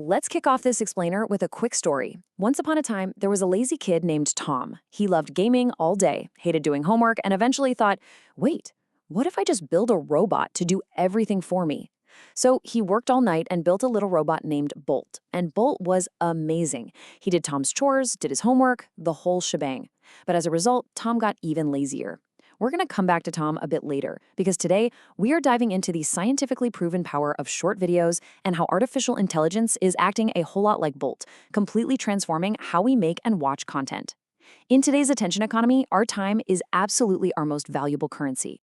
Let's kick off this explainer with a quick story. Once upon a time, there was a lazy kid named Tom. He loved gaming all day, hated doing homework, and eventually thought, wait, what if I just build a robot to do everything for me? So he worked all night and built a little robot named Bolt. And Bolt was amazing. He did Tom's chores, did his homework, the whole shebang. But as a result, Tom got even lazier. We're going to come back to Tom a bit later, because today we are diving into the scientifically proven power of short videos and how artificial intelligence is acting a whole lot like Bolt, completely transforming how we make and watch content. In today's attention economy, our time is absolutely our most valuable currency.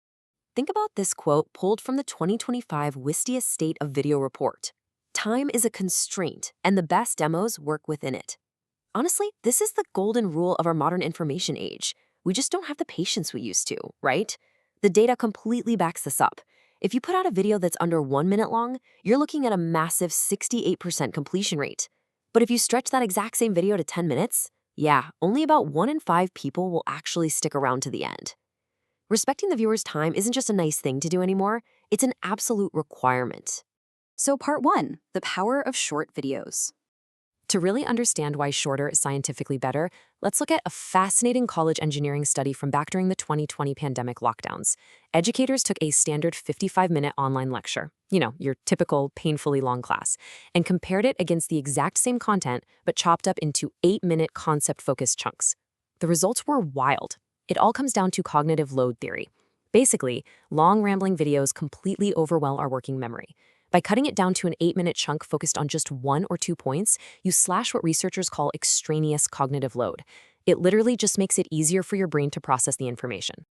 Think about this quote pulled from the 2025 Wistia State of Video report. Time is a constraint, and the best demos work within it. Honestly, this is the golden rule of our modern information age. We just don't have the patience we used to, right? The data completely backs this up. If you put out a video that's under 1 minute long, you're looking at a massive 68% completion rate. But if you stretch that exact same video to 10 minutes, yeah, only about 1 in 5 people will actually stick around to the end. Respecting the viewer's time isn't just a nice thing to do anymore, it's an absolute requirement. So part 1, the power of short videos. To really understand why shorter is scientifically better, let's look at a fascinating college engineering study from back during the 2020 pandemic lockdowns. Educators took a standard 55-minute online lecture, your typical painfully long class, and compared it against the exact same content, but chopped up into 8-minute concept-focused chunks. The results were wild. It all comes down to cognitive load theory. Basically, long rambling videos completely overwhelm our working memory. By cutting it down to an 8-minute chunk focused on just 1 or 2 points, you slash what researchers call extraneous cognitive load. It literally just makes it easier for your brain to process the information.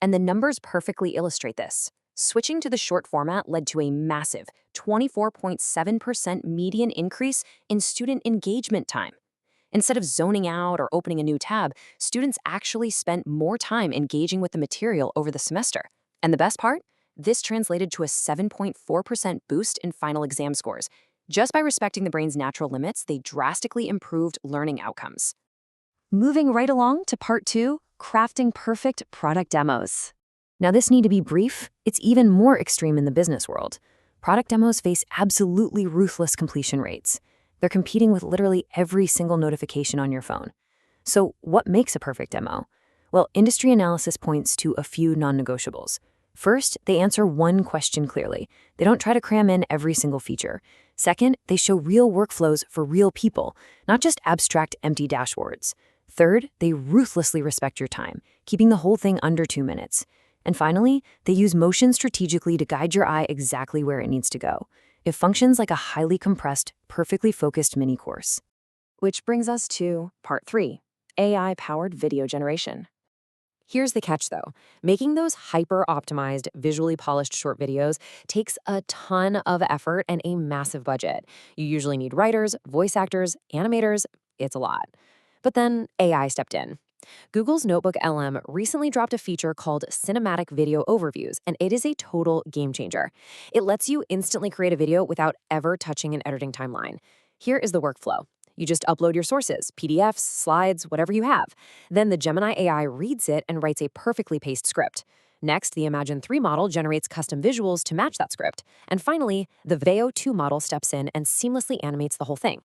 And the numbers perfectly illustrate this. Switching to the short format led to a massive 24.7% median increase in student engagement time. Instead of zoning out or opening a new tab, students actually spent more time engaging with the material over the semester. And the best part? This translated to a 7.4% boost in final exam scores. Just by respecting the brain's natural limits, they drastically improved learning outcomes. Moving right along to part 2, crafting perfect product demos. Now, this need to be brief. It's even more extreme in the business world. Product demos face absolutely ruthless completion rates. They're competing with literally every single notification on your phone. So what makes a perfect demo? Well, industry analysis points to a few non-negotiables. First, they answer one question clearly. They don't try to cram in every single feature. Second, they show real workflows for real people, not just abstract, empty dashboards. Third, they ruthlessly respect your time, keeping the whole thing under 2 minutes. And finally, they use motion strategically to guide your eye exactly where it needs to go. It functions like a highly compressed, perfectly focused mini course. Which brings us to part 3, AI-powered video generation. Here's the catch, though. Making those hyper-optimized, visually polished short videos takes a ton of effort and a massive budget. You usually need writers, voice actors, animators. It's a lot. But then AI stepped in. Google's Notebook LM recently dropped a feature called Cinematic Video Overviews, and it is a total game changer. It lets you instantly create a video without ever touching an editing timeline. Here is the workflow. You just upload your sources, PDFs, slides, whatever you have. Then the Gemini AI reads it and writes a perfectly paced script. Next, the Imagen 3 model generates custom visuals to match that script. And finally, the Veo 2 model steps in and seamlessly animates the whole thing.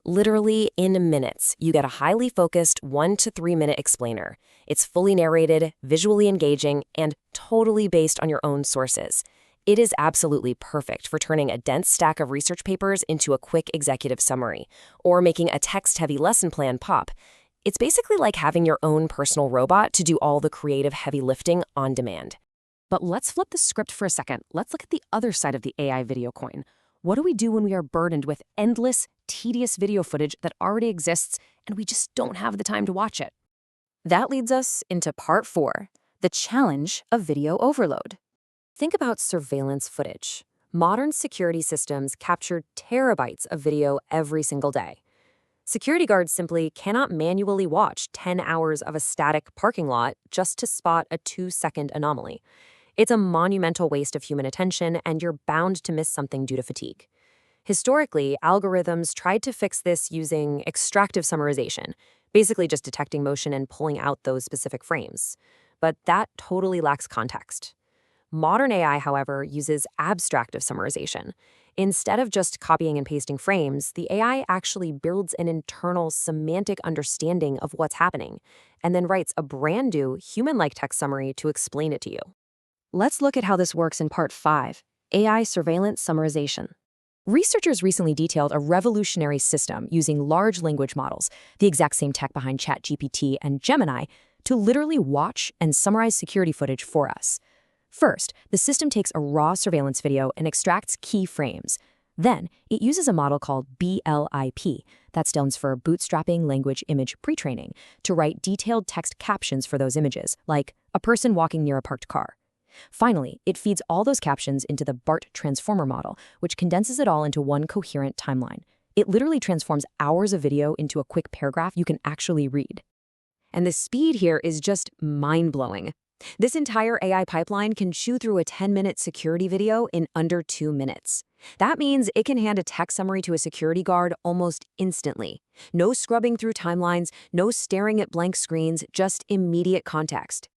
Literally in minutes, you get a highly focused 1 to 3 minute explainer. It's fully narrated, visually engaging, and totally based on your own sources. It is absolutely perfect for turning a dense stack of research papers into a quick executive summary, or making a text-heavy lesson plan pop. It's basically like having your own personal robot to do all the creative heavy lifting on demand. But let's flip the script for a second. Let's look at the other side of the AI video coin. What do we do when we are burdened with endless, tedious video footage that already exists and we just don't have the time to watch it? That leads us into part 4, the challenge of video overload. Think about surveillance footage. Modern security systems capture terabytes of video every single day. Security guards simply cannot manually watch 10 hours of a static parking lot just to spot a 2-second anomaly. It's a monumental waste of human attention, and you're bound to miss something due to fatigue. Historically, algorithms tried to fix this using extractive summarization, basically just detecting motion and pulling out those specific frames. But that totally lacks context. Modern AI, however, uses abstractive summarization. Instead of just copying and pasting frames, the AI actually builds an internal semantic understanding of what's happening, and then writes a brand new human-like text summary to explain it to you. Let's look at how this works in Part 5, AI Surveillance Summarization. Researchers recently detailed a revolutionary system using large language models, the exact same tech behind ChatGPT and Gemini, to literally watch and summarize security footage for us. First, the system takes a raw surveillance video and extracts key frames. Then, it uses a model called BLIP, that stands for Bootstrapping Language Image Pre-training, to write detailed text captions for those images, like a person walking near a parked car. Finally, it feeds all those captions into the BART transformer model, which condenses it all into one coherent timeline. It literally transforms hours of video into a quick paragraph you can actually read. And the speed here is just mind-blowing. This entire AI pipeline can chew through a 10-minute security video in under 2 minutes. That means it can hand a text summary to a security guard almost instantly. No scrubbing through timelines, no staring at blank screens, just immediate context.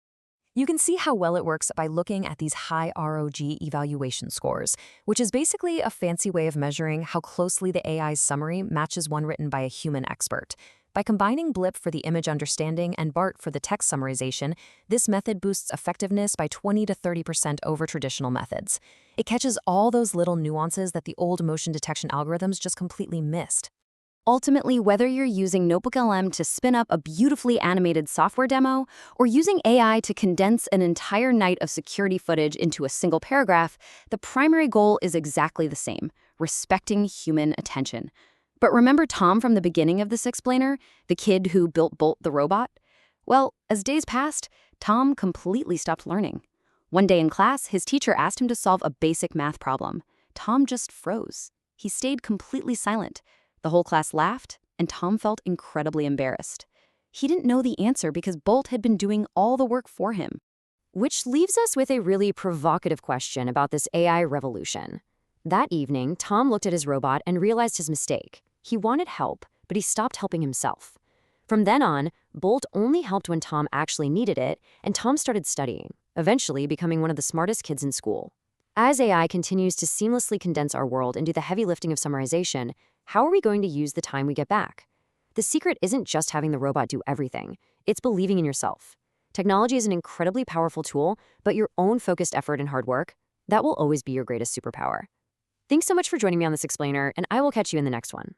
You can see how well it works by looking at these high ROG evaluation scores, which is basically a fancy way of measuring how closely the AI's summary matches one written by a human expert. By combining BLIP for the image understanding and BART for the text summarization, this method boosts effectiveness by 20 to 30% over traditional methods. It catches all those little nuances that the old motion detection algorithms just completely missed. Ultimately, whether you're using NotebookLM to spin up a beautifully animated software demo or using AI to condense an entire night of security footage into a single paragraph, the primary goal is exactly the same: respecting human attention. But remember Tom from the beginning of this explainer, the kid who built Bolt the robot? Well, as days passed, Tom completely stopped learning. One day in class, his teacher asked him to solve a basic math problem. Tom just froze. He stayed completely silent. The whole class laughed, and Tom felt incredibly embarrassed. He didn't know the answer because Bolt had been doing all the work for him. Which leaves us with a really provocative question about this AI revolution. That evening, Tom looked at his robot and realized his mistake. He wanted help, but he stopped helping himself. From then on, Bolt only helped when Tom actually needed it, and Tom started studying, eventually becoming one of the smartest kids in school. As AI continues to seamlessly condense our world and do the heavy lifting of summarization, how are we going to use the time we get back? The secret isn't just having the robot do everything. It's believing in yourself. Technology is an incredibly powerful tool, but your own focused effort and hard work, that will always be your greatest superpower. Thanks so much for joining me on this explainer, and I will catch you in the next one.